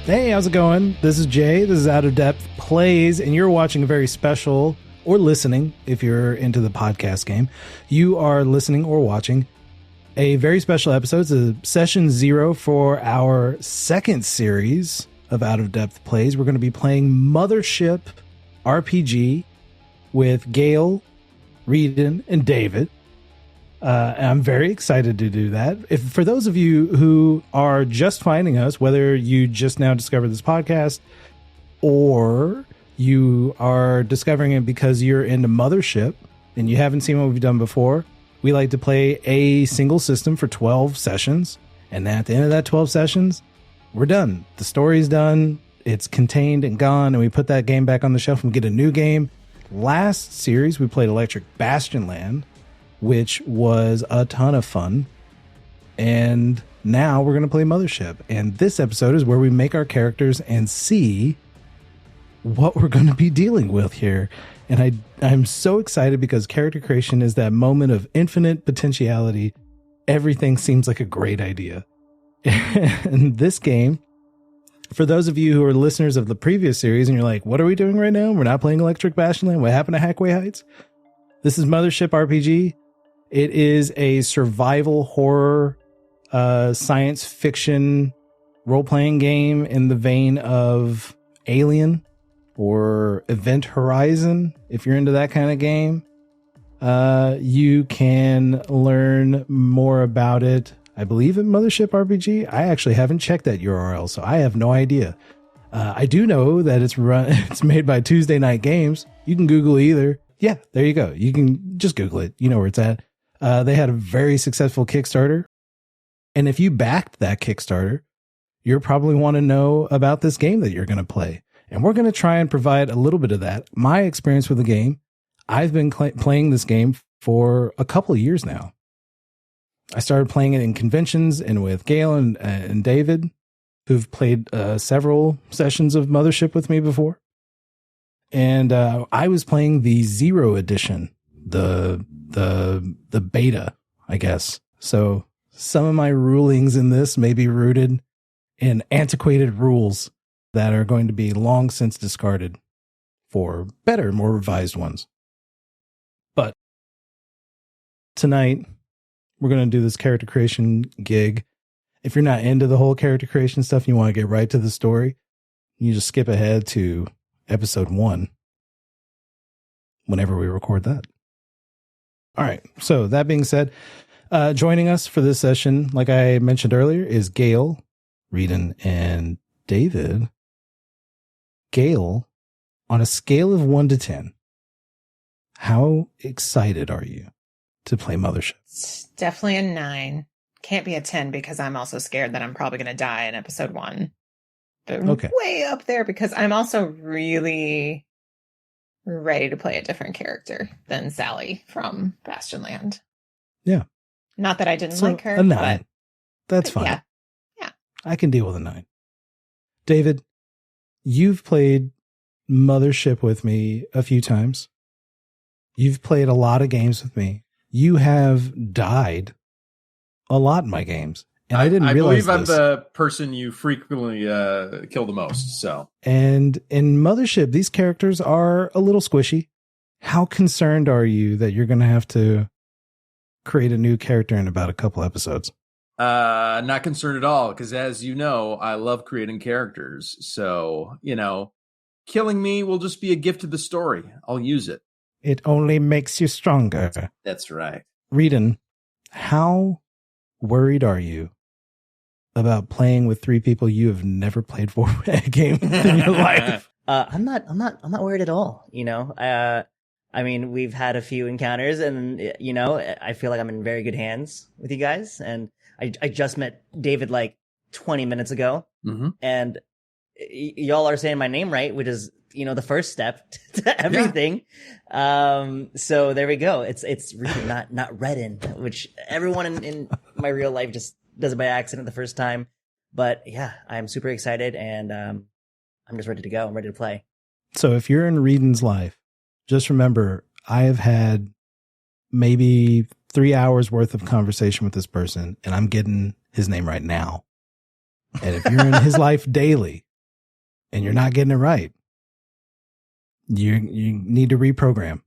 Hey, how's it going? This is Jay. This is Out of Depth Plays, and you're watching a very special, or listening, if you're into the podcast game. You are listening or watching a very special episode. It's a session 0 for our second series of Out of Depth Plays. We're going to be playing Mothership RPG with Gail, Reedon, and David. And I'm very excited to do that. For those of you who are just finding us, whether you just now discovered this podcast or you are discovering it because you're into Mothership and you haven't seen what we've done before, we like to play a single system for 12 sessions. And at the end of that 12 sessions, we're done. The story's done. It's contained and gone. And we put that game back on the shelf and get a new game. Last series, we played Electric Bastion Land, which was a ton of fun. And now we're going to play Mothership. And this episode is where we make our characters and see what we're going to be dealing with here. And I'm so excited because character creation is that moment of infinite potentiality. Everything seems like a great idea. And this game, for those of you who are listeners of the previous series and you're like, what are we doing right now? We're not playing Electric Bastion Land. What happened to Hackway Heights? This is Mothership RPG. It is a survival horror, science fiction role-playing game in the vein of Alien or Event Horizon. If you're into that kind of game, you can learn more about it, I believe, at Mothership RPG. I actually haven't checked that URL, so I have no idea. I do know that it's made by Tuesday Night Games. You can Google either. Yeah, there you go. You can just Google it. You know where it's at. They had a very successful Kickstarter. And if you backed that Kickstarter, you'll probably want to know about this game that you're going to play. And we're going to try and provide a little bit of that. My experience with the game, I've been playing this game for a couple of years now. I started playing it in conventions and with Gail and David, who've played several sessions of Mothership with me before. And I was playing the 0 edition, the beta, I guess. So some of my rulings in this may be rooted in antiquated rules that are going to be long since discarded for better, more revised ones. But tonight, we're going to do this character creation gig. If you're not into the whole character creation stuff and you want to get right to the story, you just skip ahead to episode 1 whenever we record that. All right. So that being said, joining us for this session, like I mentioned earlier, is Gail, Reedon, and David. Gail, on a scale of 1 to 10, how excited are you to play Mothership? It's definitely a 9. Can't be a 10 because I'm also scared that I'm probably going to die in episode 1. But okay, way up there because I'm also really ready to play a different character than Sally from Bastion Land. Yeah. Not that I didn't like her. A 9. That's fine. Yeah. I can deal with a 9. David, you've played Mothership with me a few times. You've played a lot of games with me. You have died a lot in my games. And I didn't realize believe I'm the person you frequently kill the most. So, and in Mothership, these characters are a little squishy. How concerned are you that you're going to have to create a new character in about a couple episodes? Not concerned at all, because as you know, I love creating characters. So, killing me will just be a gift to the story. I'll use it. It only makes you stronger. That's right. Reedon, how worried are you about playing with 3 people you have never played for a game in your life? I'm not worried at all. I mean, we've had a few encounters and, I feel like I'm in very good hands with you guys. And I just met David like 20 minutes ago. Mm-hmm. And y'all are saying my name right, which is, the first step to everything. Yeah. So there we go. It's really not Redden, which everyone in my real life just does it by accident the first time. But yeah, I'm super excited and I'm just ready to go. I'm ready to play. So if you're in Reedon's life, just remember, I have had maybe 3 hours worth of conversation with this person, and I'm getting his name right now. And if you're in his life daily, and you're not getting it right, you need to reprogram.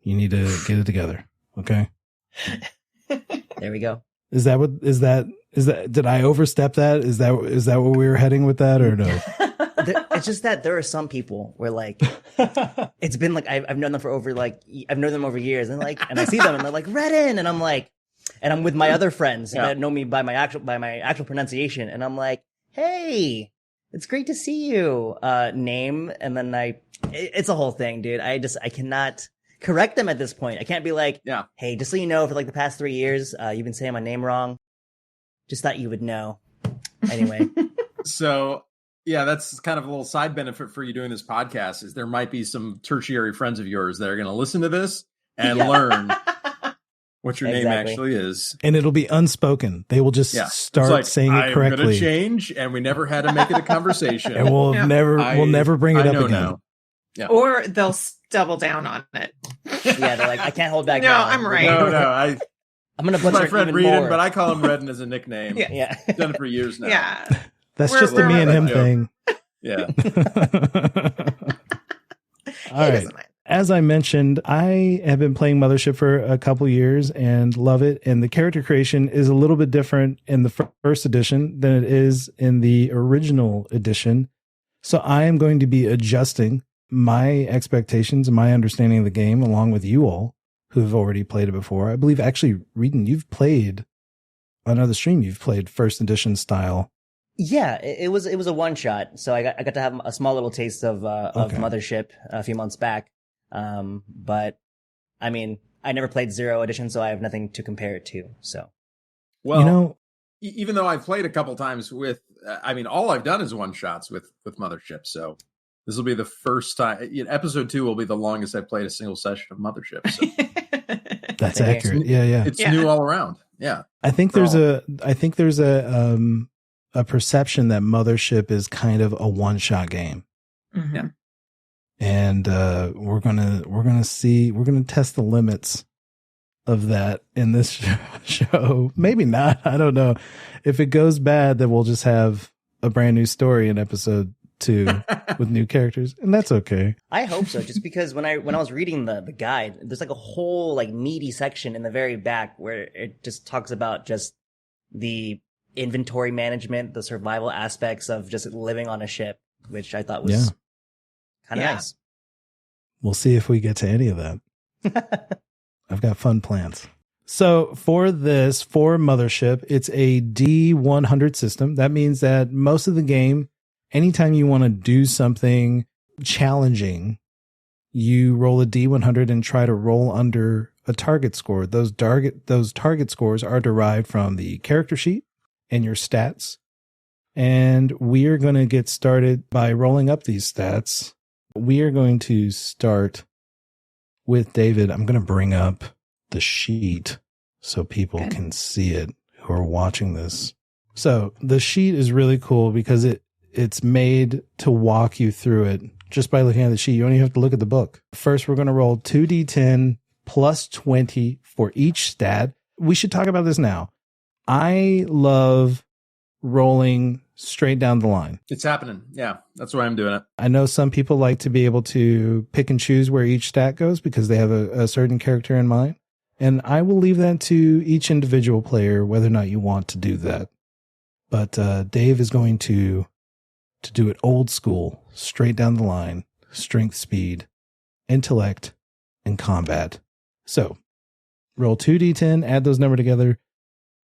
You need to get it together. Okay. There we go. Is that, did I overstep that? Is that where we were heading with that or no? It's just that there are some people where like, it's been like, I've known them for over like, I've known them over years and like, and I see them and they're like, Redden. And I'm like, and I'm with my other friends that know me by my actual pronunciation. And I'm like, hey, it's great to see you, name. And then it's a whole thing, dude. I cannot correct them at this point. I can't be like, hey, just so you know, for like the past 3 years, you've been saying my name wrong. Just thought you would know. Anyway. So, yeah, that's kind of a little side benefit for you doing this podcast is there might be some tertiary friends of yours that are going to listen to this and learn what your name actually is. And it'll be unspoken. They will just start saying it correctly. I'm going to change, and we never had to make it a conversation. And we'll never bring it up again. Now. Yeah. Or they'll double down on it. Yeah, they're like, I can't hold back. No, I'm right. No, I'm going to butcher my friend even Redden, more. but I call him Redden as a nickname. Yeah. I've done it for years now. Yeah. That's just a me and him thing. Yeah. All right. As I mentioned, I have been playing Mothership for a couple years and love it. And the character creation is a little bit different in the first edition than it is in the original edition. So I am going to be adjusting my expectations and my understanding of the game along with you all who have already played it before. I believe actually, Reedon, you've played on another stream. You've played first edition style. Yeah, it was a one shot. So I got to have a small little taste of Mothership a few months back. But I mean, I never played Zero Edition, so I have nothing to compare it to. So, well, even though I've played a couple times with, all I've done is one shots with Mothership. So this will be the first time. Episode 2 will be the longest I've played a single session of Mothership. So. That's accurate. Yeah. It's new all around. Yeah. I think there's a perception that Mothership is kind of a one-shot game. Mm-hmm. Yeah. And we're gonna test the limits of that in this show. Maybe not. I don't know. If it goes bad, then we'll just have a brand new story in episode 2 with new characters, and that's okay. I hope so. Just because when I was reading the guide, there's like a whole like meaty section in the very back where it just talks about just the inventory management, the survival aspects of just living on a ship, which I thought was kind of nice. We'll see if we get to any of that. I've got fun plans. So for Mothership, it's a D100 system. That means that most of the game, anytime you want to do something challenging, you roll a D100 and try to roll under a target score. Those target scores are derived from the character sheet and your stats. And we are going to get started by rolling up these stats. We are going to start with David. I'm going to bring up the sheet so people can see it who are watching this. So the sheet is really cool because it's made to walk you through it just by looking at the sheet. You don't even have to look at the book. First, we're going to roll 2d10 plus 20 for each stat. We should talk about this now. I love rolling straight down the line. It's happening. Yeah, that's why I'm doing it. I know some people like to be able to pick and choose where each stat goes because they have a certain character in mind. And I will leave that to each individual player, whether or not you want to do that. But Dave is going to do it old school, straight down the line, strength, speed, intellect, and combat. So roll 2d10, add those numbers together,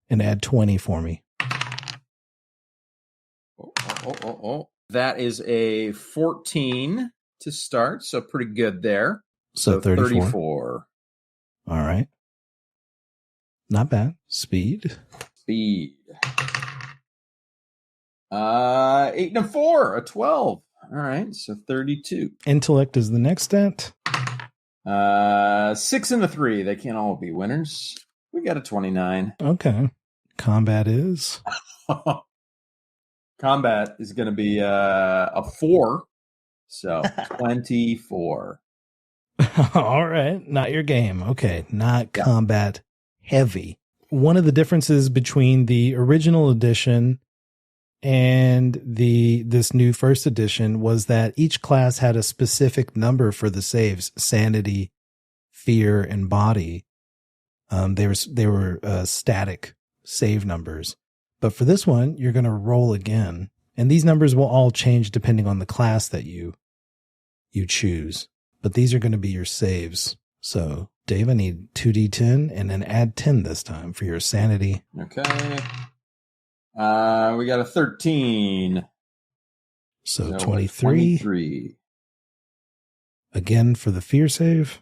and add 20 for me. That is a 14 to start, so pretty good there. So 34. All right. Not bad. Speed. 8 and a 4, a 12. All right, so 32. Intellect is the next stat. 6 and a 3. They can't all be winners. We got a 29. Okay. Combat is? Combat is going to be a 4. So 24. All right. Not your game. Okay. Not combat heavy. One of the differences between the original edition and this new first edition was that each class had a specific number for the saves: sanity, fear, and body. They were static save numbers. But for this one, you're going to roll again, and these numbers will all change depending on the class that you choose. But these are going to be your saves. So, Dave, I need 2d10 and then add 10 this time for your sanity. Okay. We got a 13. So 23. Again for the fear save.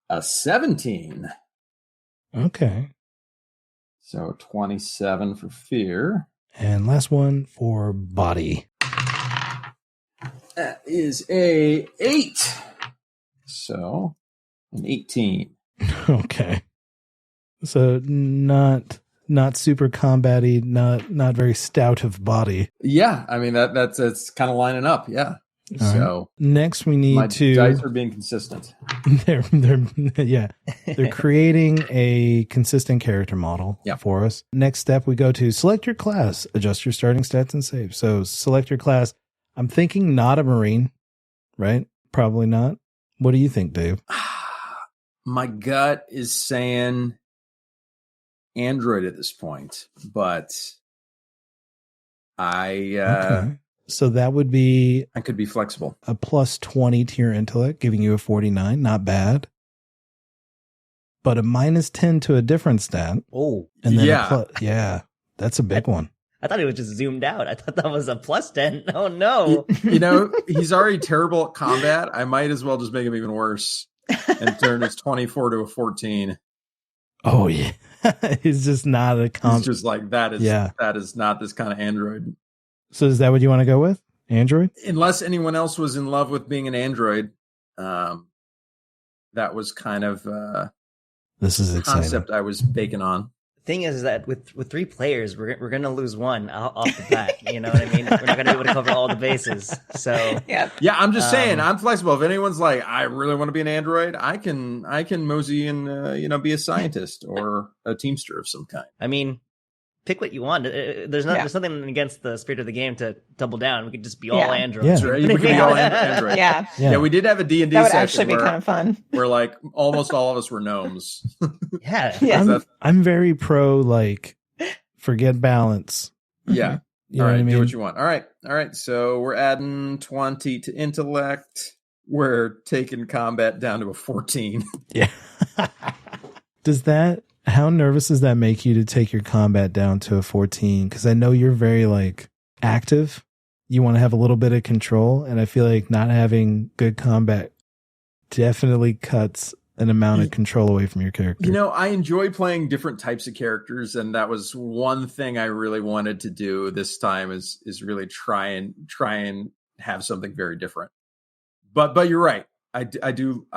A 17. Okay. So 27 for fear. And last one for body. That is a 8. So an 18. Okay. So not super combat-y, not very stout of body. Yeah, I mean that's kind of lining up. Yeah. All so right. Next, we need my to. dice are being consistent. They're creating a consistent character model for us. Next step, we go to select your class, adjust your starting stats, and save. So select your class. I'm thinking not a Marine, right? Probably not. What do you think, Dave? My gut is saying android at this point, but Okay. So that would be... I could be flexible. A plus 20 to your intellect, giving you a 49. Not bad. But a minus 10 to a different stat. Oh. And then that's a big one. I thought it was just zoomed out. I thought that was a plus 10. Oh, no. He's already terrible at combat. I might as well just make him even worse and turn his 24 to a 14. Oh, yeah. He's just not a He's just like, that is not this kind of android. So is that what you want to go with? Android? Unless anyone else was in love with being an android. That was kind of this is the exciting concept I was baking on. The thing is that with 3 players, we're going to lose one off the bat. You know what I mean? We're not going to be able to cover all the bases. So yeah, I'm just saying, I'm flexible. If anyone's like, I really want to be an android, I can mosey and be a scientist or a teamster of some kind. I mean, pick what you want. There's nothing against the spirit of the game to double down. We could just be all androids. Yeah. Right? We could be all androids. Yeah, we did have a D&D that would session actually be kind of fun. Where like almost all of us were gnomes. I'm very pro forget balance. Yeah. You know what I mean? Do what you want. All right. So we're adding 20 to intellect. We're taking combat down to a 14. Yeah. How nervous does that make you to take your combat down to a 14? Because I know you're very active. You want to have a little bit of control, and I feel like not having good combat definitely cuts an amount of control away from your character. I enjoy playing different types of characters, and that was one thing I really wanted to do this time is really try and have something very different. But you're right. I do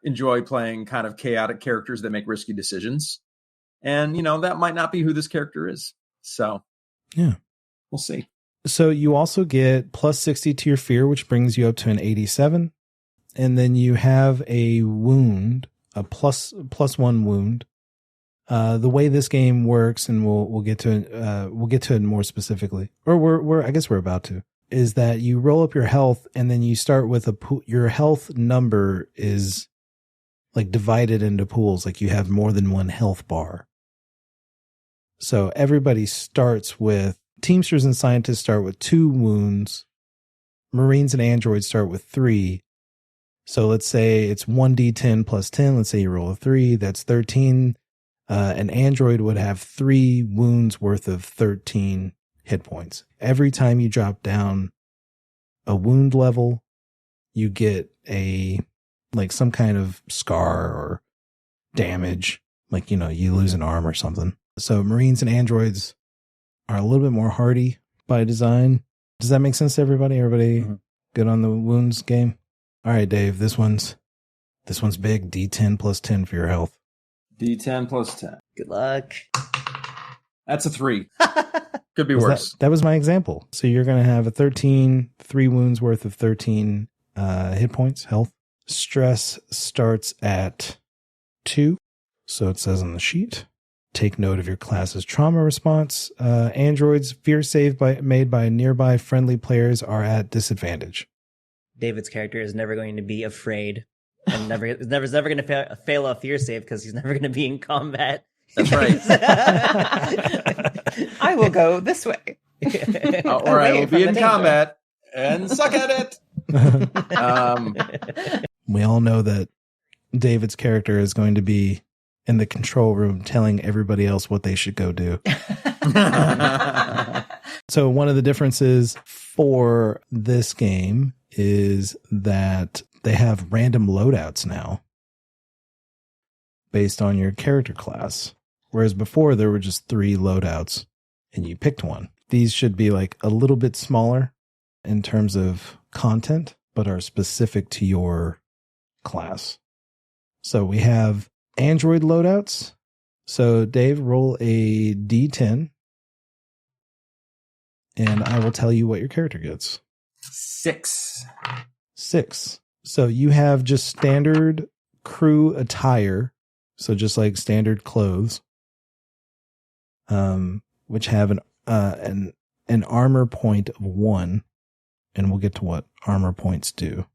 enjoy playing kind of chaotic characters that make risky decisions. And, that might not be who this character is. So, yeah, we'll see. So you also get plus 60 to your fear, which brings you up to an 87. And then you have a wound, a plus 1 wound. The way this game works, and we'll get to it more specifically, or I guess we're about to, is that you roll up your health and then you start with your health number is divided into pools. You have more than one health bar. So everybody starts with, Teamsters and Scientists start with 2 wounds. Marines and Androids start with 3. So let's say it's 1d10 plus 10. Let's say you roll a 3. That's 13. An Android would have 3 wounds worth of 13 hit points. Every time you drop down a wound level, you get some kind of scar or damage. You lose an arm or something. So Marines and Androids are a little bit more hardy by design. Does that make sense to everybody? Everybody good on the wounds game? All right, Dave, this one's big. D10 plus 10 for your health. D10 plus 10. Good luck. That's a 3. Could be worse. That was my example. So you're going to have a 3 wounds worth of 13 hit points, health. Stress starts at 2. So it says on the sheet. take note of your class's trauma response. Androids fear save made by nearby friendly players are at disadvantage. David's character is never going to be afraid and is never going to fail a fear save because he's never going to be in combat. That's right. I will go this way. Or I will be in combat and suck at it. We all know that David's character is going to be in the control room telling everybody else what they should go do. So one of the differences for this game is that they have random loadouts now based on your character class. Whereas before there were just 3 loadouts and you picked one. These should be like a little bit smaller in terms of content, but are specific to your class. So we have Android loadouts. So Dave, roll a D10 and I will tell you what your character gets. 6. So you have just standard crew attire. So just like standard clothes, which have an armor point of 1, and we'll get to what armor points do.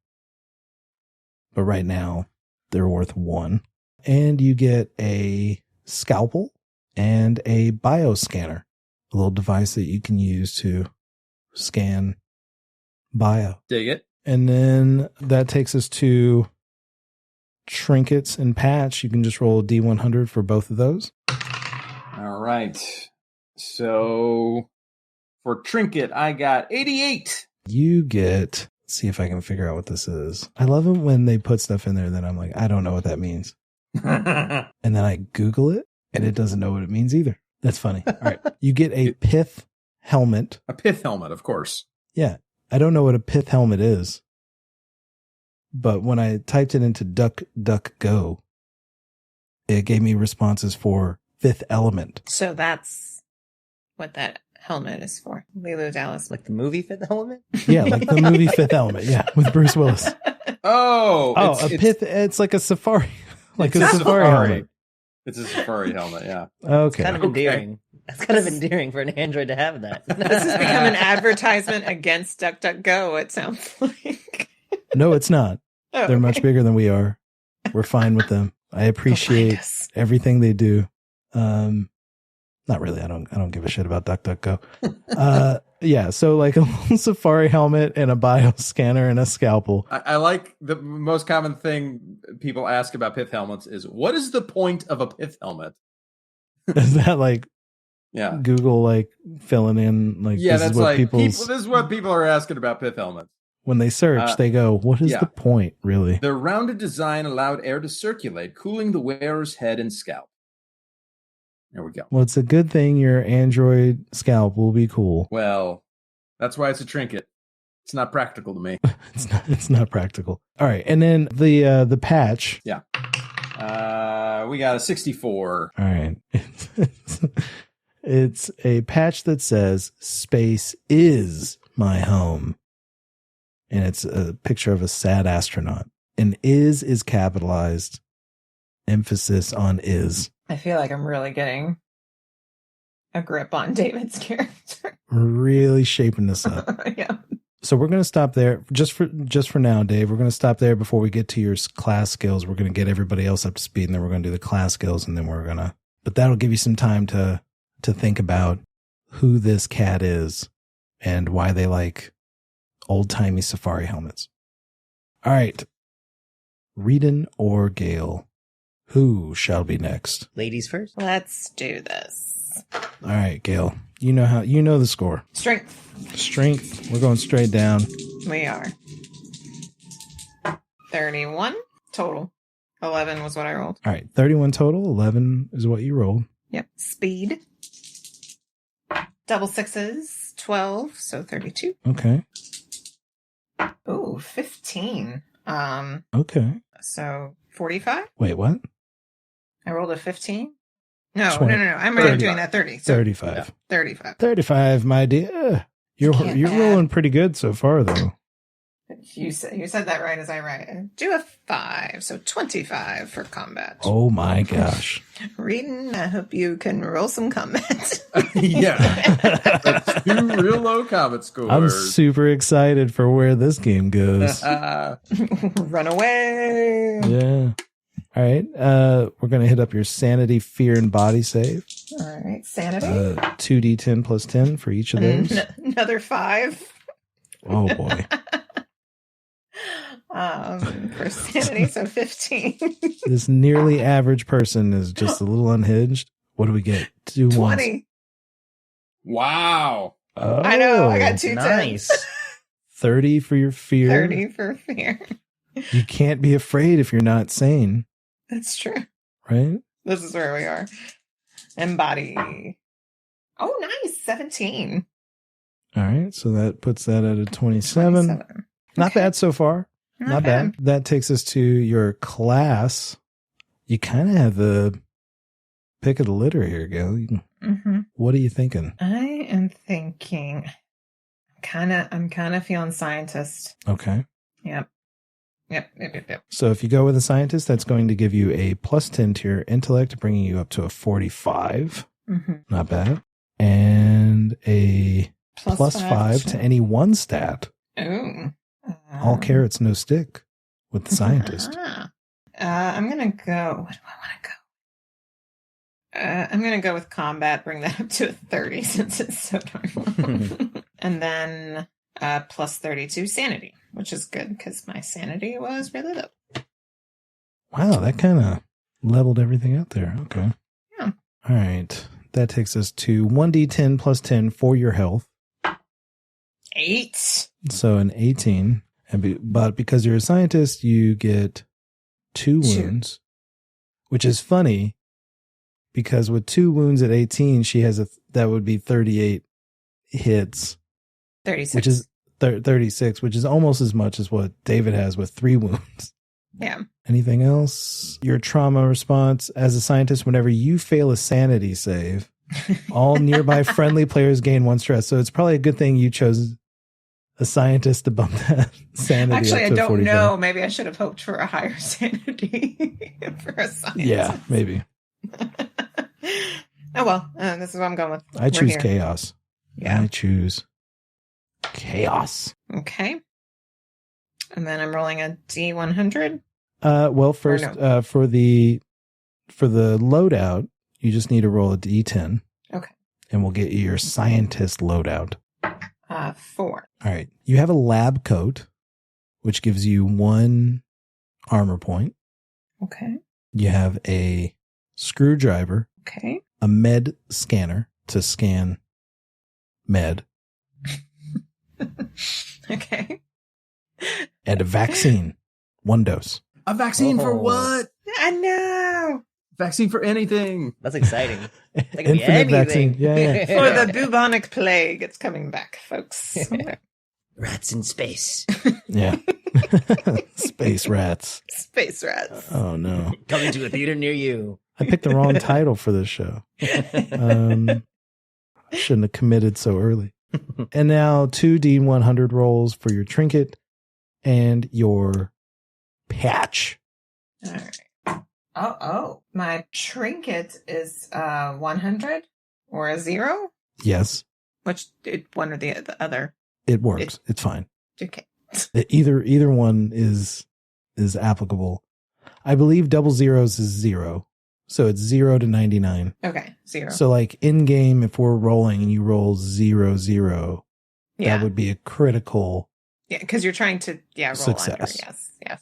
But right now they're worth 1. And you get a scalpel and a bioscanner, a little device that you can use to scan bio. Dig it. And then that takes us to trinkets and patch. You can just roll a D100 for both of those. All right. So for trinket, I got 88. You get, let's see if I can figure out what this is. I love it when they put stuff in there that I'm like, I don't know what that means. And then I Google it and it doesn't know what it means either. That's funny. All right. You get a pith helmet. A pith helmet, of course. Yeah. I don't know what a pith helmet is, but when I typed it into DuckDuckGo, it gave me responses for Fifth Element. So that's what that helmet is for. Lulu Dallas. Like the movie Fifth Element? Yeah, like the movie Fifth Element. Yeah, with Bruce Willis. Pith. It's like a safari. Like a safari helmet. It's a safari helmet, yeah. Okay. It's kind of endearing. That's kind of endearing for an android to have that. This has become an advertisement against DuckDuckGo, it sounds like. No, it's not. Oh, They're much bigger than we are. We're fine with them. I appreciate everything they do. Not really. I don't give a shit about DuckDuckGo. Yeah. So like a little safari helmet and a bioscanner and a scalpel. I like the most common thing people ask about pith helmets is, what is the point of a pith helmet? Is that like, yeah, Google like filling in like, yeah, this that's is what like this is what people are asking about pith helmets. When they search, they go, what is the point, really? The rounded design allowed air to circulate, cooling the wearer's head and scalp. There we go. Well, it's a good thing your Android scalp will be cool. Well, that's why it's a trinket. It's not practical to me. It's not practical. All right, and then the patch. Yeah. We got a 64. All right. It's a patch that says "Space is my home." And it's a picture of a sad astronaut. And is capitalized. Emphasis on is. I feel like I'm really getting a grip on David's character. Really shaping this up. Yeah. So we're going to stop there just for now, Dave. We're going to stop there before we get to your class skills. We're going to get everybody else up to speed, and then we're going to do the class skills, and then but that'll give you some time to think about who this cat is and why they like old-timey safari helmets. All right. Reedon or Gail, who shall be next? Ladies first. Let's do this. All right, Gail. You know the score. Strength. We're going straight down. We are. 31 total. 11 was what I rolled. All right, 31 total. 11 is what you rolled. Yep. Speed. Double sixes. 12, so 32. Okay. Ooh, 15. Okay. So 45? Wait, what? I rolled a 15? No. 20. No. I'm already doing that 30. So 35. yeah, 35. 35, my dear. You're rolling pretty good so far, though. You said that right as I write. Do a 5, so 25 for combat. Oh my gosh. Reading, I hope you can roll some combat. Yeah. That's 2 real low combat scores. I'm super excited for where this game goes. Run away. Yeah. All right. We're going to hit up your sanity, fear, and body save. All right. Sanity. 2d10 plus 10 for each of those. Another 5. Oh boy. For sanity, so 15. This nearly average person is just a little unhinged. What do we get? 2 20. ones. Wow. Oh, I know. I got 2 Nice. 30 for your fear. 30 for fear. You can't be afraid if you're not sane, That's true. right? This is where we are. Embody. Oh, nice. 17. All right. So that puts that at a 27. Not Okay. bad so far. Not bad. That takes us to your class. You kind of have the pick of the litter here, Gail. Mm-hmm. What are you thinking? I am thinking, I'm kind of feeling scientist. Okay. Yep. So if you go with a scientist, that's going to give you a plus 10 to your intellect, bringing you up to a 45. Mm-hmm. Not bad. And a plus 5 to any one stat. Ooh. All carrots, no stick with the scientist. I'm going to go. What do I want to go? I'm going to go with combat, bring that up to a 30 since it's so darn low. And then plus 32 sanity, which is good because my sanity was really low. Wow, that kind of leveled everything out there. Okay. Yeah. All right. That takes us to 1d10 plus 10 for your health. 8. So an 18. But because you're a scientist, you get 2 wounds, which is funny because with 2 wounds at 18, she has that would be 38 hits. 36. Which is 36, which is almost as much as what David has with 3 wounds. Yeah. Anything else? Your trauma response as a scientist, whenever you fail a sanity save, all nearby friendly players gain 1 stress. So it's probably a good thing you chose a scientist to bump that sanity Actually, up I to don't 45. know. Maybe I should have hoped for a higher sanity for a scientist. Yeah, maybe. Oh, well, this is what I'm going with. I choose chaos. Yeah. I choose chaos. Okay. And then I'm rolling a D100. Well, first, no? for the loadout, you just need to roll a D10. Okay. And we'll get you your scientist loadout. 4. All right. You have a lab coat, which gives you 1 armor point. Okay. You have a screwdriver. Okay. A med scanner to scan med. Okay. And a vaccine. 1 dose. A vaccine for what? I know. Vaccine for anything. That's exciting. That could be Infinite anything. vaccine. Yeah. For the bubonic plague, it's coming back, folks. Rats in space. Yeah. Space rats. Space rats. Oh, no. Coming to a theater near you. I picked the wrong title for this show. I shouldn't have committed so early. And now 2 D100 rolls for your trinket and your patch. All right. Oh, my trinket is 100 or a 0? Yes, Which one or the other? it works. It's fine. Okay. Either one is applicable. I believe double zeros is 0. So it's 0 to 99. Okay, 0. So like in game, if we're rolling and you roll 0, 0, that would be a critical. Yeah, because you're trying to roll success. under. Yes.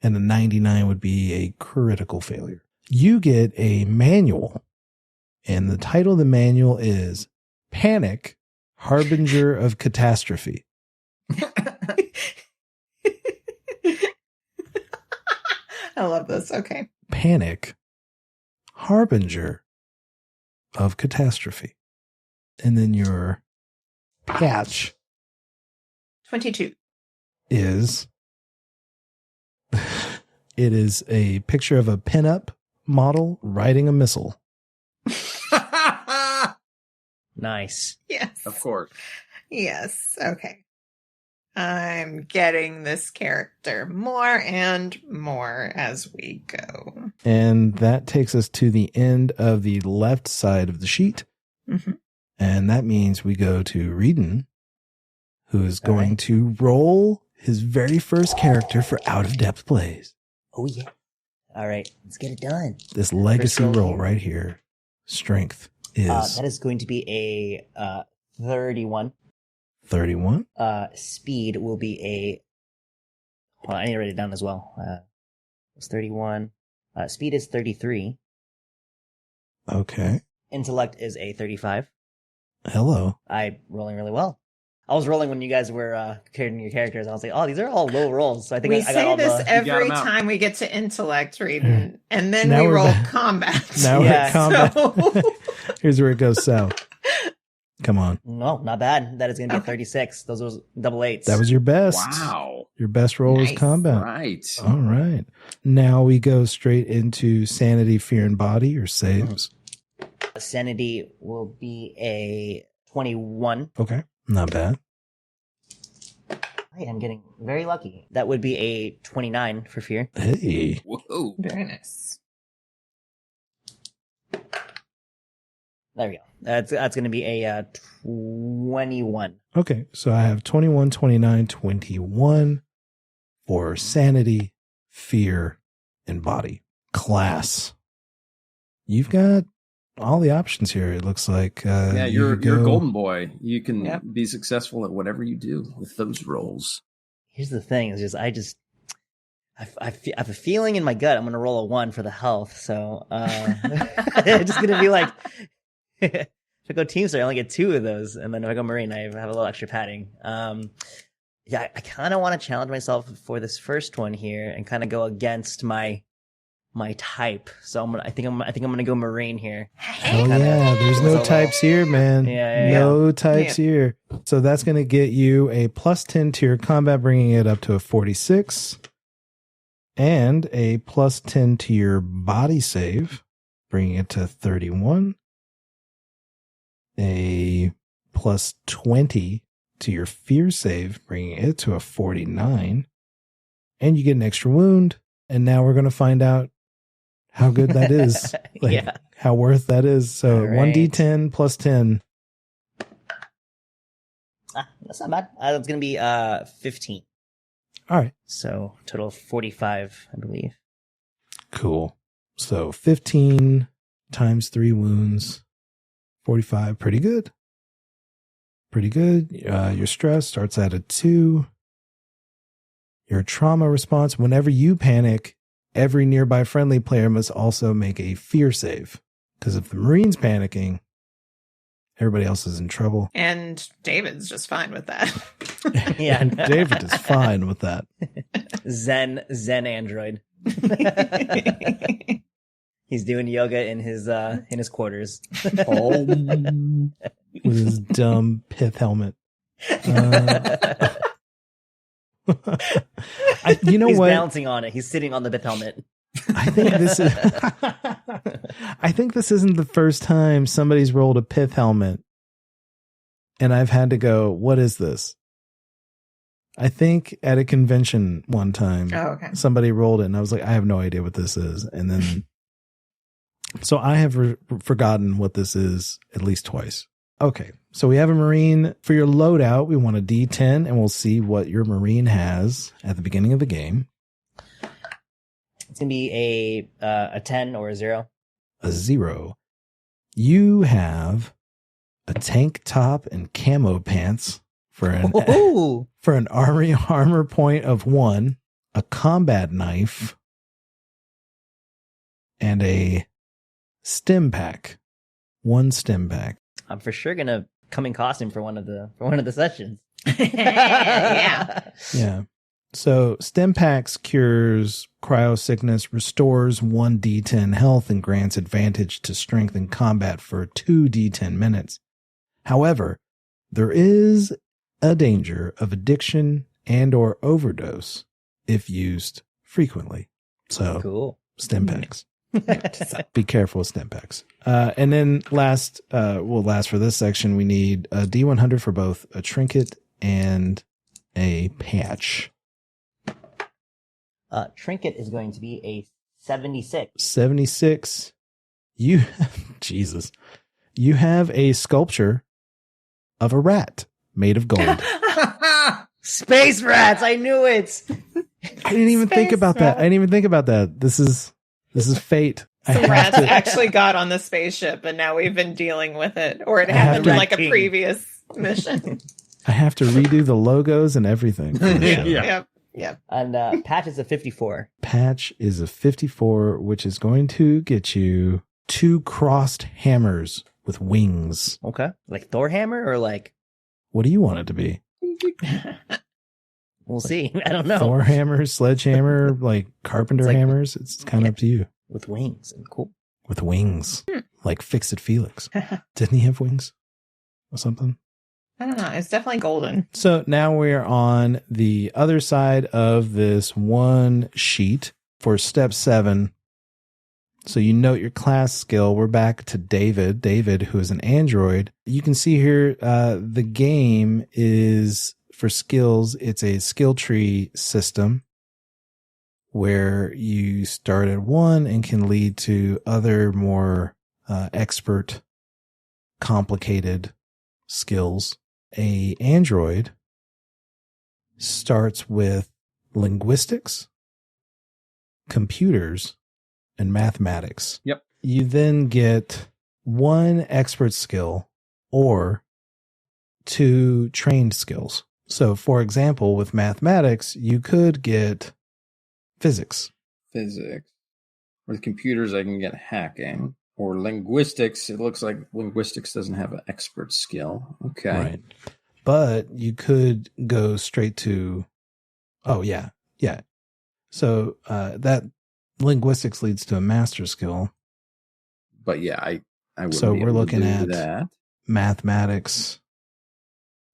And a 99 would be a critical failure. You get a manual, and the title of the manual is Panic, Harbinger of Catastrophe. I love this. Okay. Panic, Harbinger of Catastrophe. And then your patch 22. is it is a picture of a pinup model riding a missile. Nice. Yes. Of course. Yes. Okay. I'm getting this character more and more as we go. And that takes us to the end of the left side of the sheet. Mm-hmm. And that means we go to Reedon, who is going to roll his very first character for Out of Depth Plays. Oh, yeah. All right. Let's get it done. This legacy roll right here. Strength is... that is going to be a 31. 31. Speed will be a... Well, I need to write it down as well. It's 31. Speed is 33. Okay. Intellect is a 35. Hello. I'm rolling really well. I was rolling when you guys were creating your characters. I was like, oh, these are all low rolls. So I think we I got all say this the... every time we get to intellect reading, and then we roll combat. Now we're at combat. So... Here's where it goes south. Come on. No, not bad. That is going to be a 36. Those were double 8s. That was your best. Wow. Your best roll was combat. Right. All right. Now we go straight into sanity, fear, and body, or saves. Sanity will be a 21. Okay. Not bad. I am getting very lucky. That would be a 29 for fear. Hey. Whoa. Very nice. There we go. That's going to be a 21. Okay. So I have 21, 29, 21 for sanity, fear, and body. Class. You've got all the options here. It looks like you're a golden boy. You can be successful at whatever you do with those roles. Here's the thing: is I have a feeling in my gut I'm going to roll a 1 for the health. So it's just going to be like, if I go Teamster, I only get 2 of those, and then if I go Marine, I have a little extra padding. I kind of want to challenge myself for this first one here and kind of go against my type. So I think I'm gonna go Marine here. Oh yeah, there's no types here, man. No types here. So that's gonna get you a +10 to your combat, bringing it up to a 46, and a +10 to your body save, bringing it to 31. A +20 to your fear save, bringing it to a 49, and you get an extra wound. And now we're gonna find out how good that is. How worth that is. So right. 1d10 +10. That's not bad. That's going to be 15. All right. So total 45, I believe. Cool. So 15 times 3 wounds, 45. Pretty good. Pretty good. Your stress starts at a 2. Your trauma response, whenever you panic, every nearby friendly player must also make a fear save. Because if the Marine's panicking, everybody else is in trouble. And David's just fine with that. Yeah, David is fine with that. Zen android. He's doing yoga in his quarters. With his dumb pith helmet. He's bouncing on it. He's sitting on the pith helmet. I think this isn't the first time somebody's rolled a pith helmet and I've had to go, what is this? I think at a convention one time, somebody rolled it and I was like, I have no idea what this is. And then, so I have forgotten what this is at least twice. Okay, so we have a Marine. For your loadout, we want a D10, and we'll see what your Marine has at the beginning of the game. It's going to be a 10 or a 0. A 0. You have a tank top and camo pants for an armor point of 1, a combat knife, and a stim pack. 1 stim pack. I'm for sure gonna come in costume for one of the sessions. Yeah. Yeah. So stim packs cures cryo sickness, restores 1d10 health, and grants advantage to strength in combat for 2d10 minutes. However, there is a danger of addiction and or overdose if used frequently. So cool. Stim packs. Be careful with stim packs. And then last for this section, we need a D100 for both a trinket and a patch. Trinket is going to be a 76. 76. Jesus. You have a sculpture of a rat made of gold. Space rats! I knew it! I didn't even think about that. I didn't even think about that. This is fate. Some rats actually got on the spaceship, and now we've been dealing with it. Or it happened in like a previous mission. I have to redo the logos and everything. Yep. And Patch is a 54. Patch is a 54, which is going to get you 2 crossed hammers with wings. Okay. Like Thor hammer or like... What do you want it to be? We'll see. I don't know. Thor hammer, sledgehammer, like carpenter hammers. It's kind of up to you. With wings. And cool. With wings. Like Fix-It Felix. Didn't he have wings? Or something? I don't know. It's definitely golden. So now we're on the other side of this one sheet for step 7. So you note your class skill. We're back to David. David, who is an android. You can see here the game is, for skills, it's a skill tree system where you start at 1 and can lead to other more expert, complicated skills. A android starts with linguistics, computers, and mathematics. Yep. You then get 1 expert skill or 2 trained skills. So, for example, with mathematics, you could get physics. With computers, I can get hacking. Or linguistics, it looks like linguistics doesn't have an expert skill. Okay. Right. But you could go straight to, yeah. So that linguistics leads to a master skill. But yeah, I wouldn't So be we're able looking to do at that. Mathematics,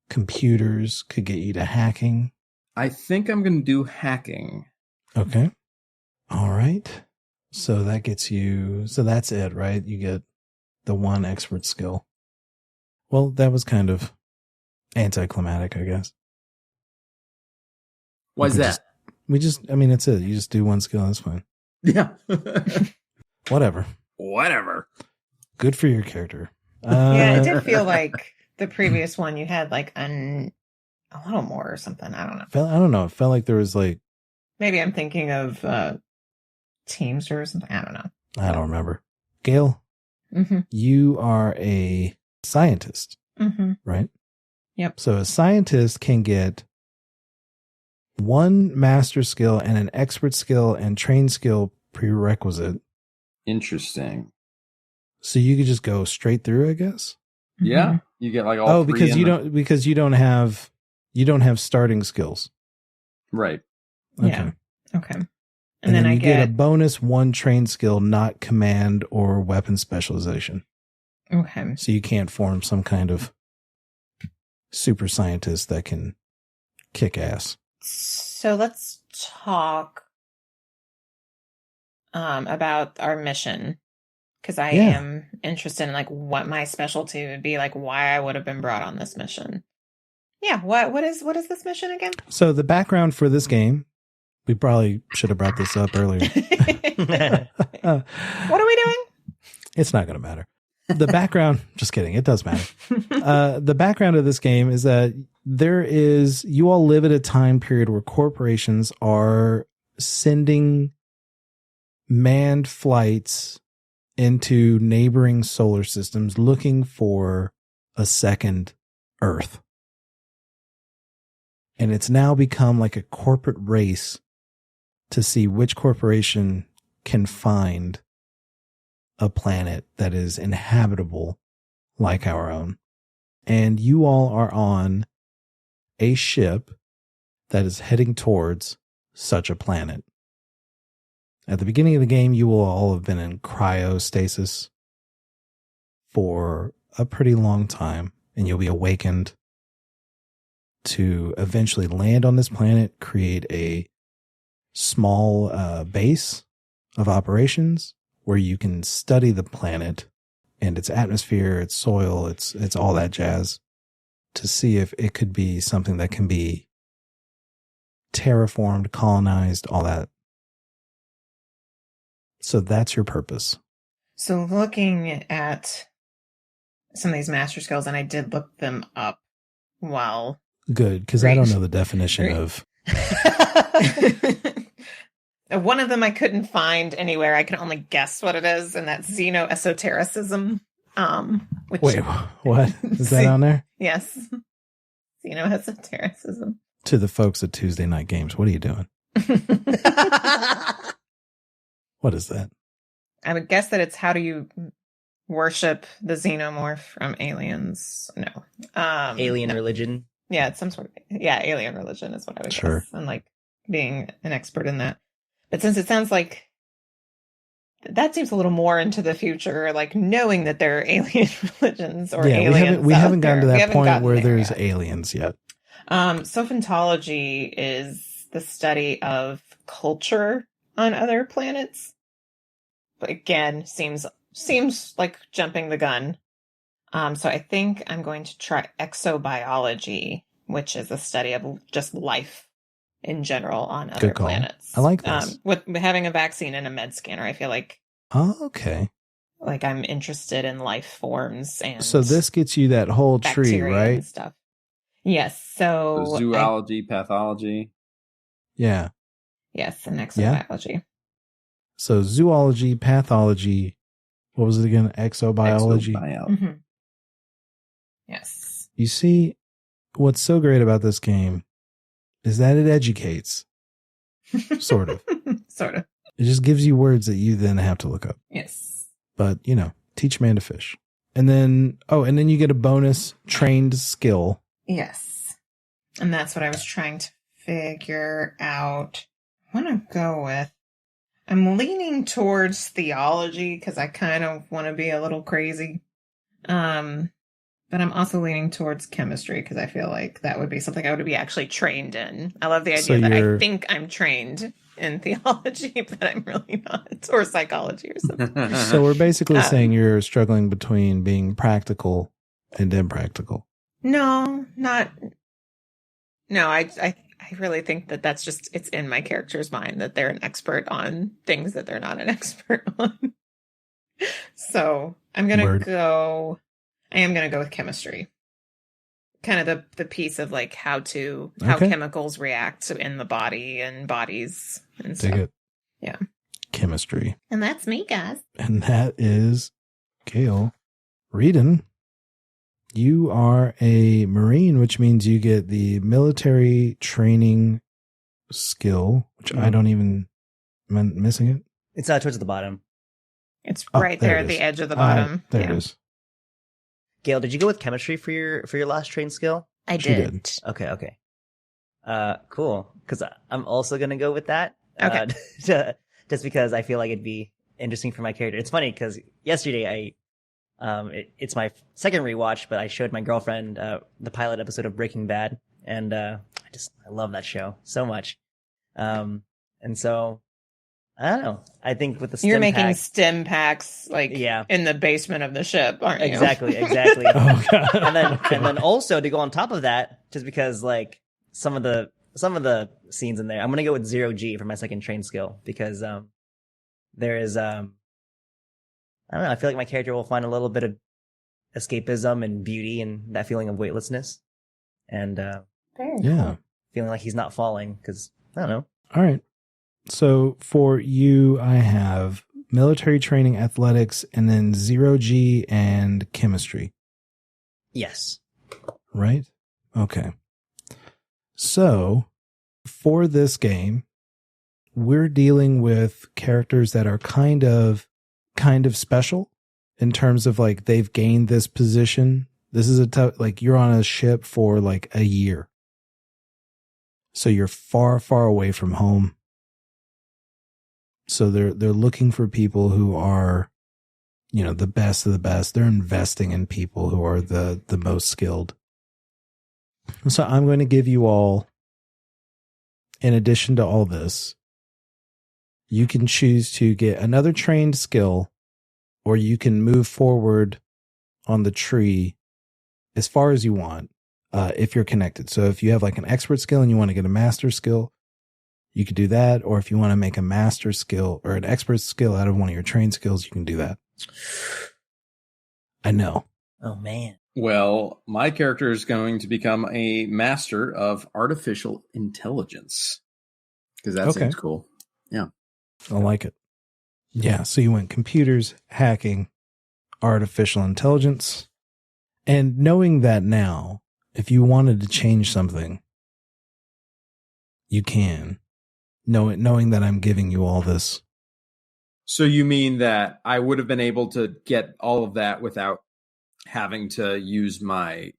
computers could get you to hacking. I think I'm going to do hacking. Okay. All right. So that gets you, so that's it, right? You get the 1 expert skill. Well, that was kind of anticlimactic, I guess. Why is that? That's it. You just do 1 skill. That's fine. Yeah. Whatever. Good for your character. Yeah, it did feel like the previous one you had like a little more or something. I don't know. I don't know. It felt like there was like... Maybe I'm thinking of Teamster or something. I don't know. I don't remember. Gail, you are a scientist, right? Yep. So a scientist can get 1 master skill and an expert skill and trained skill prerequisite. Interesting. So you could just go straight through, I guess. Yeah, you get like all. Because you don't have starting skills. Right. Okay. Yeah. Okay. And then I get a bonus 1 trained skill, not command or weapon specialization. Okay. So you can't form some kind of super scientist that can kick ass. So let's talk about our mission, because I am interested in like what my specialty would be, like why I would have been brought on this mission. Yeah. What is this mission again? So the background for this game, we probably should have brought this up earlier. What are we doing? It's not going to matter. The background, just kidding. It does matter. The background of this game is that you all live at a time period where corporations are sending manned flights into neighboring solar systems looking for a second Earth. And it's now become like a corporate race to see which corporation can find a planet that is inhabitable like our own. And you all are on a ship that is heading towards such a planet. At the beginning of the game, you will all have been in cryostasis for a pretty long time, and you'll be awakened to eventually land on this planet, create a small base of operations where you can study the planet and its atmosphere, its soil, it's all that jazz, to see if it could be something that can be terraformed, colonized, all that. So that's your purpose. So looking at some of these master skills, and I did look them up while... Good, because I don't know the definition of... One of them I couldn't find anywhere. I can only guess what it is, and that's xenoesotericism. Wait, what? Is that on there? Yes. Xenoesotericism. To the folks at Tuesday Night Games, what are you doing? What is that? I would guess that it's how do you worship the xenomorph from Aliens? No. Alien religion. Yeah, it's some sort of... Yeah, alien religion is what I would guess. And like being an expert in that. But since it sounds like that seems a little more into the future, like knowing that there are alien religions or aliens. We haven't gotten to that point where there's aliens yet. Sophentology is the study of culture on other planets. But again, seems like jumping the gun. So I think I'm going to try exobiology, which is a study of just life in general on other planets. I like this. With having a vaccine and a med scanner, I feel like... Oh, okay. Like I'm interested in life forms and... So this gets you that whole tree, right? And stuff. Yes, so zoology, pathology. Yeah. Yes, and exobiology. Yeah. So zoology, pathology, what was it again? Exobiology. Mm-hmm. Yes. You see, what's so great about this game is that it educates. Sort of. Sort of. It just gives you words that you then have to look up. Yes. But, teach man to fish. And then you get a bonus trained skill. Yes. And that's what I was trying to figure out. I want to go with... I'm leaning towards theology because I kind of want to be a little crazy. But I'm also leaning towards chemistry because I feel like that would be something I would be actually trained in. I love the idea that I think I'm trained in theology, but I'm really not, or psychology or something. So we're basically saying you're struggling between being practical and impractical. No, I really think that that's just, it's in my character's mind that they're an expert on things that they're not an expert on. So I am going to go with chemistry. Kind of the piece of like how chemicals react in the body and bodies and stuff. Dig it. Yeah. Chemistry. And that's me, guys. And that is Gail Reedon. You are a Marine, which means you get the military training skill, which I don't even... Am I missing it? It's towards the bottom. It's right there at the edge of the bottom. There it is. Gail, did you go with chemistry for your last train skill? I did. Okay. Cool. Because I'm also going to go with that. Okay. Just because I feel like it'd be interesting for my character. It's funny because yesterday it's my second rewatch, but I showed my girlfriend the pilot episode of Breaking Bad, and I love that show so much. And so I don't know. I think with the stim you're making stim packs in the basement of the ship, aren't you? Exactly. Oh, God. and then also to go on top of that, just because like some of the scenes in there, I'm gonna go with 0G for my second train skill because there is I don't know. I feel like my character will find a little bit of escapism and beauty and that feeling of weightlessness, and yeah, feeling like he's not falling because I don't know. All right. So for you, I have military training, athletics, and then 0G and chemistry. Yes. Right? Okay. So for this game, we're dealing with characters that are kind of special in terms of like they've gained this position. This is like you're on a ship for like a year. So you're far, far away from home. So they're looking for people who are, the best of the best. They're investing in people who are the most skilled. So I'm going to give you all, in addition to all this, you can choose to get another trained skill, or you can move forward on the tree as far as you want if you're connected. So if you have like an expert skill and you want to get a master skill, you could do that. Or if you want to make a master skill or an expert skill out of one of your trained skills, you can do that. I know. Oh, man. Well, my character is going to become a master of artificial intelligence because that seems cool. Yeah. I like it. Yeah. So you went computers, hacking, artificial intelligence. And knowing that now, if you wanted to change something, you can. Knowing that I'm giving you all this. So you mean that I would have been able to get all of that without having to use my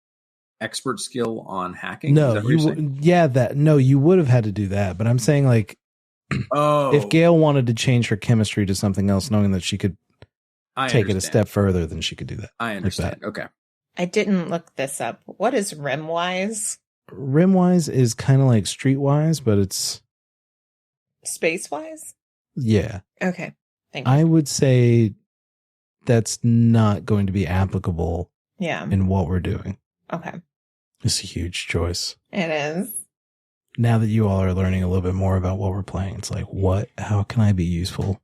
expert skill on hacking? No, you would have had to do that. But I'm saying like, if Gail wanted to change her chemistry to something else, knowing that she could take it a step further, then she could do that. I understand. Like okay. I didn't look this up. What is Rimwise? Rimwise is kind of like Streetwise, but it's Spacewise? Yeah. Okay. Thank you. I would say that's not going to be applicable in what we're doing. Okay. It's a huge choice. It is. Now that you all are learning a little bit more about what we're playing, it's like, how can I be useful?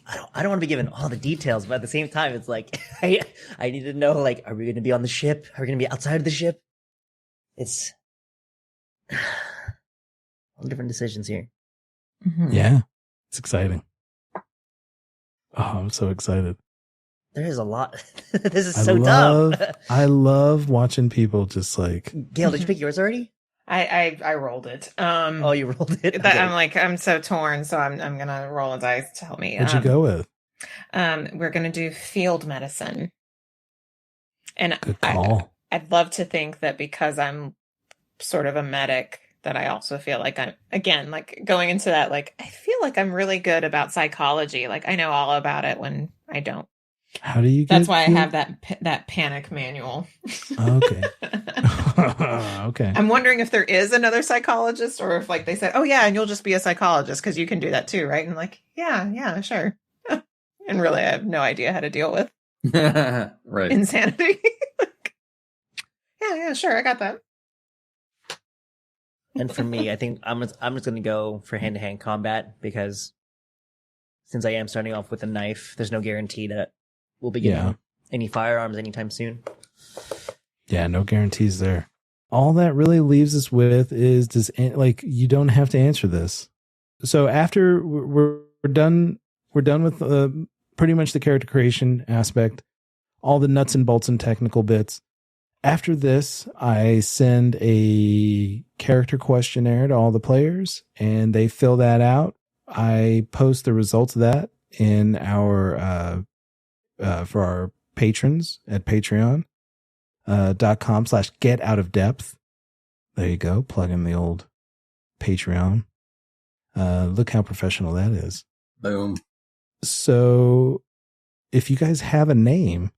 I don't want to be given all the details, but at the same time, it's like, I need to know, like, are we going to be on the ship? Are we going to be outside of the ship? It's all different decisions here. Mm-hmm. Yeah. It's exciting. Oh, I'm so excited. There is a lot. This is so dumb. I love watching people just like. Gail, did you pick yours already? I rolled it. Oh, you rolled it? Okay. I'm so torn, so I'm gonna roll a dice to help me. What'd you go with? We're gonna do field medicine. And good call. I'd love to think that because I'm sort of a medic, that I also feel like I'm, again, like going into that, like, I feel like I'm really good about psychology. Like I know all about it when I don't. How do you get That's why I have that panic manual. Okay. Okay. I'm wondering if there is another psychologist or if like they said, oh yeah, and you'll just be a psychologist because you can do that too, right? And like, yeah, sure. And really, I have no idea how to deal with right insanity. Yeah, sure, I got that. And for me, I think I'm just going to go for hand-to-hand combat because since I am starting off with a knife, there's no guarantee that we'll be getting any firearms anytime soon. Yeah, no guarantees there. All that really leaves us with is you don't have to answer this. So after we're done with pretty much the character creation aspect, all the nuts and bolts and technical bits. After this, I send a character questionnaire to all the players and they fill that out. I post the results of that in our for our patrons at patreon.com/getoutofdepth. There you go. Plug in the old Patreon. Look how professional that is. Boom. So if you guys have a name.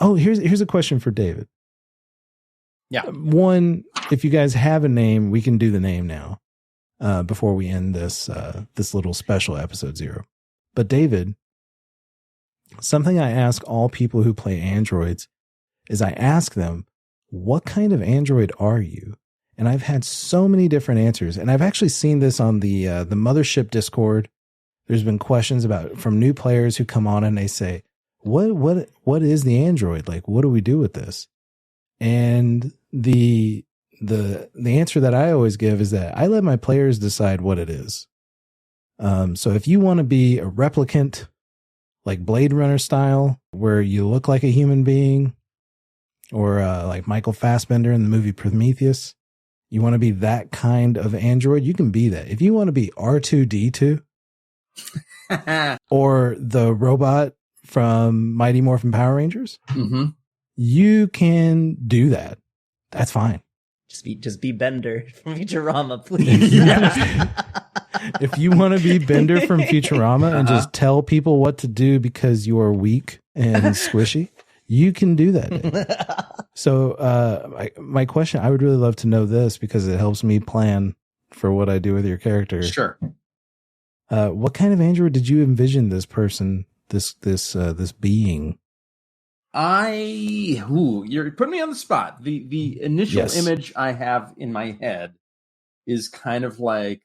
Oh, here's a question for David. Yeah. One, if you guys have a name, we can do the name now before we end this little special episode 0. But David, something I ask all people who play androids is I ask them, what kind of android are you? And I've had so many different answers. And I've actually seen this on the Mothership Discord. There's been questions from new players who come on and they say, what is the android? Like, what do we do with this? And the answer that I always give is that I let my players decide what it is. So if you want to be a replicant, like Blade Runner style, where you look like a human being, or like Michael Fassbender in the movie Prometheus, you want to be that kind of android, you can be that. If you want to be R2-D2 or the robot from Mighty Morphin Power Rangers, you can do that. That's fine. Just be Bender from Futurama, please. If you want to be Bender from Futurama and just tell people what to do because you are weak and squishy, you can do that. So my question, I would really love to know this because it helps me plan for what I do with your character. Sure. What kind of android did you envision this person, this being? You're putting me on the spot. The initial image I have in my head is kind of like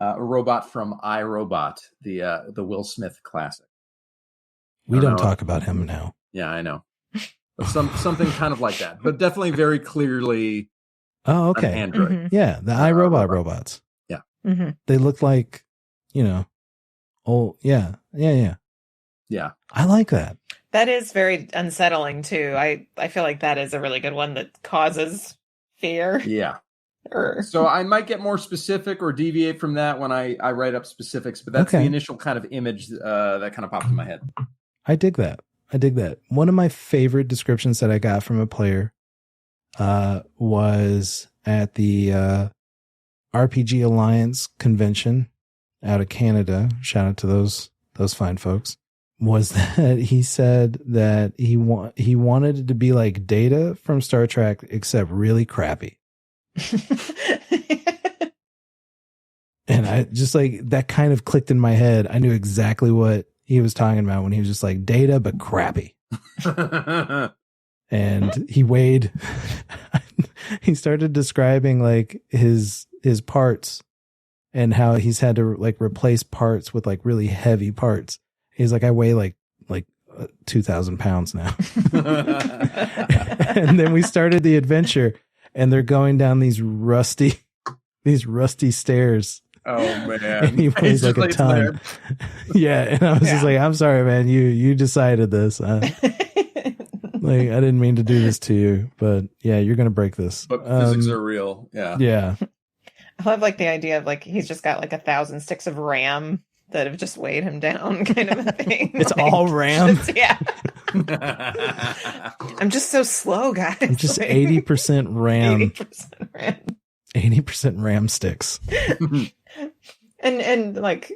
a robot from iRobot, the Will Smith classic. We don't talk about him now. Yeah, I know. But something kind of like that, but definitely very clearly. Oh, okay. An android. Mm-hmm. Yeah, the iRobot robots. Yeah. Mm-hmm. They look like, oh, yeah. Yeah. I like that. That is very unsettling too. I feel like that is a really good one that causes fear. Yeah. So I might get more specific or deviate from that when I write up specifics, but that's the initial kind of image that kind of popped in my head. I dig that. One of my favorite descriptions that I got from a player was at the RPG Alliance convention out of Canada. Shout out to those fine folks. Was that he said that he wanted it to be like Data from Star Trek, except really crappy. And I just like that kind of clicked in my head. I knew exactly what he was talking about when he was just like Data, but crappy. And he started describing like his parts and how he's had to like replace parts with like really heavy parts. He's like, I weigh like 2,000 pounds now. And then we started the adventure and they're going down these rusty stairs. Oh man. And he weighs like a ton. Yeah. And I was just like, I'm sorry, man. You decided this. Like, I didn't mean to do this to you, but yeah, you're going to break this. But physics are real. Yeah. Yeah. I love like the idea of like, he's just got like 1,000 sticks of RAM that have just weighed him down, kind of a thing. It's like, all RAM. Yeah. I'm just so slow, guys. I'm just 80% RAM. 80% RAM. 80% RAM sticks. and like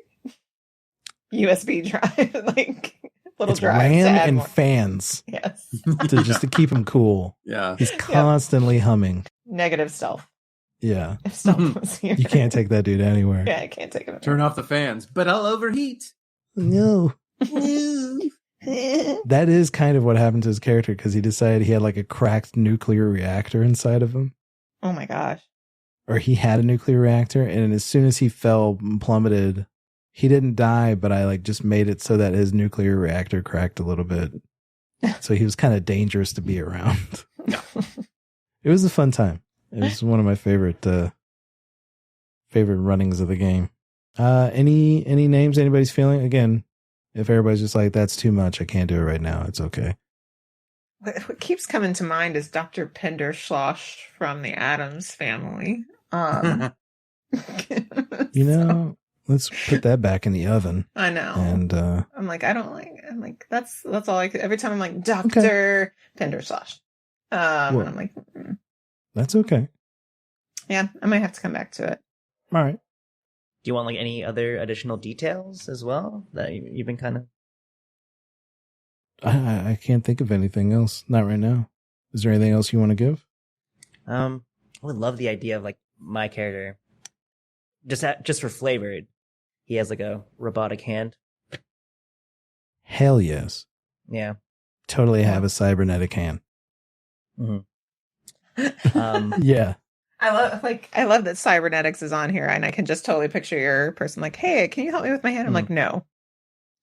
USB drive, like little it's drive. RAM and more. Fans. Yes. Just to keep him cool. Yeah. He's constantly humming. Negative stealth. Yeah. If stealth was here. You can't take that dude anywhere. Yeah, I can't take it. Turn off the fans, but I'll overheat. No. That is kind of what happened to his character because he decided he had like a cracked nuclear reactor inside of him. Oh my gosh. Or he had a nuclear reactor, and as soon as he fell and plummeted, he didn't die, but I like just made it so that his nuclear reactor cracked a little bit. So he was kind of dangerous to be around. It was a fun time. It was one of my favorite runnings of the game. Any names anybody's feeling? Again, if everybody's just like, that's too much, I can't do it right now, it's okay. What keeps coming to mind is Dr. Penderschloss from the Addams Family. Let's put that back in the oven. I know. And I'm like, that's all I could. Every time I'm like, Dr. Penderschloss. And I'm like, that's okay. Yeah, I might have to come back to it. All right. Do you want like any other additional details as well that you've been kind of? I can't think of anything else. Not right now. Is there anything else you want to give? I would love the idea of like my character, just for flavor. He has like a robotic hand. Hell yes. Yeah. Totally have a cybernetic hand. Mm-hmm. Yeah. I love that cybernetics is on here, and I can just totally picture your person like, hey, can you help me with my hand? I'm like, no,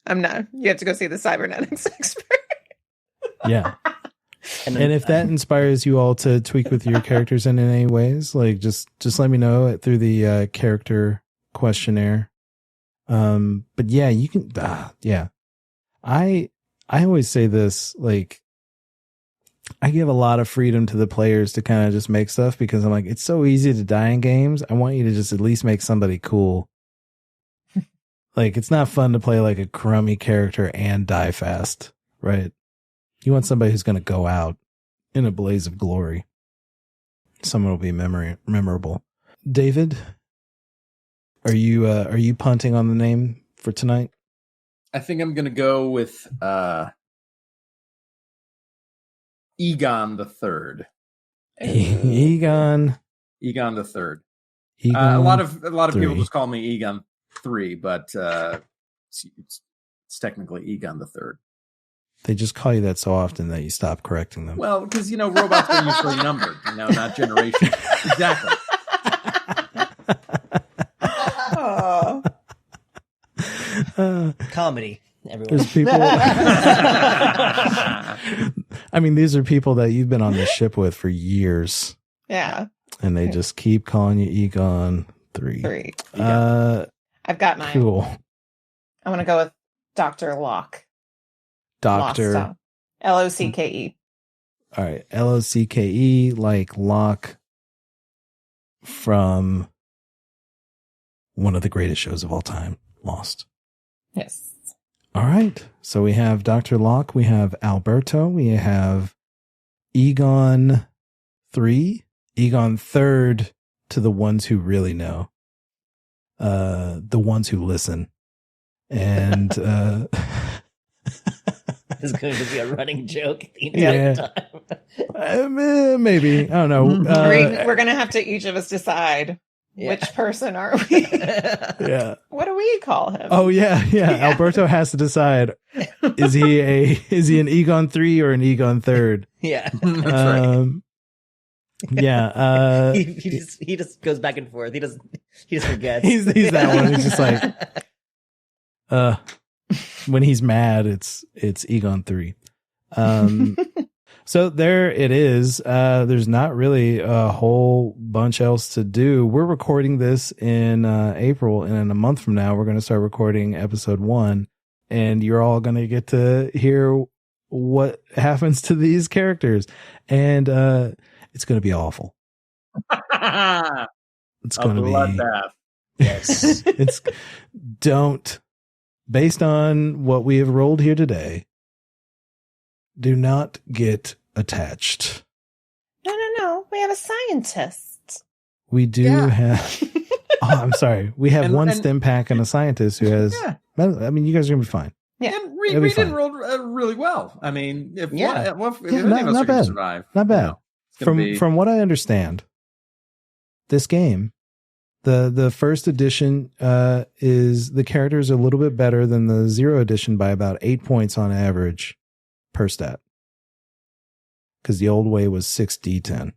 I'm not. You have to go see the cybernetics expert. Yeah. And if that inspires you all to tweak with your characters in any ways, like just let me know through the character questionnaire. But yeah, you can. Yeah, I always say this, like, I give a lot of freedom to the players to kind of just make stuff because I'm like, it's so easy to die in games. I want you to just at least make somebody cool. Like, it's not fun to play like a crummy character and die fast, right? You want somebody who's going to go out in a blaze of glory. Someone will be memorable. David, are you punting on the name for tonight? I think I'm going to go with Egon the Third. Egon the Third. Egon a lot of people 3. just call me Egon 3, but it's technically Egon the Third. They just call you that so often that you stop correcting them. Well, because robots are usually numbered, not generations. Exactly. Comedy. Everyone. There's people. I mean, these are people that you've been on the ship with for years. Yeah. And they just keep calling you Egon 3. I've got mine. Cool. I want to go with Dr. Locke. Dr. Locke. All right. Locke, like Locke from one of the greatest shows of all time, Lost. Yes. All right. So we have Dr. Locke, we have Alberto, we have Egon 3, Egon 3rd to the ones who really know, the ones who listen. And This is going to be a running joke the entire time. Maybe. I don't know. We're going to have to each of us decide which person are we. Yeah. What do we call him? Oh, yeah. Alberto has to decide, is he an Egon 3 or an Egon 3rd? Yeah. That's right. Yeah. He just goes back and forth. He just forgets. He's that one. He's just like, when he's mad, it's Egon 3. So there it is. There's not really a whole bunch else to do. We're recording this in April, and in a month from now, we're going to start recording episode 1, and you're all going to get to hear what happens to these characters, and it's going to be awful. It's going to be bloodbath. Yes. Based on what we have rolled here today, do not get attached. No. We have a scientist. We do have. Oh, I'm sorry. We have one stim pack and a scientist who has. Yeah. I mean, you guys are gonna be fine. Yeah, And Reed rolled really well. I mean, if any of us are going to survive, Not bad. From what I understand, this game, the first edition is the characters are a little bit better than the 0 edition by about 8 points on average per stat. Because the old way was 6d10.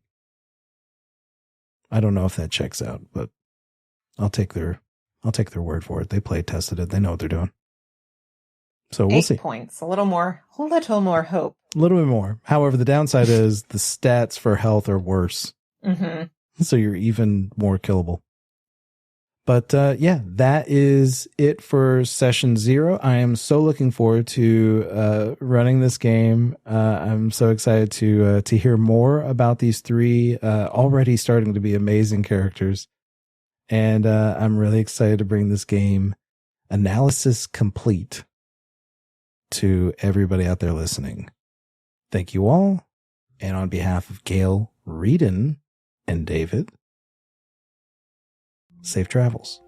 I don't know if that checks out, but I'll take their word for it. They play tested it. They know what they're doing. So we'll see. 8 points. A little more hope. A little bit more. However, the downside is the stats for health are worse. Mm-hmm. So you're even more killable. But that is it for session 0. I am so looking forward to running this game. I'm so excited to hear more about these 3 already starting to be amazing characters. And I'm really excited to bring this game analysis complete to everybody out there listening. Thank you all. And on behalf of Gail, Reedon, and David, safe travels.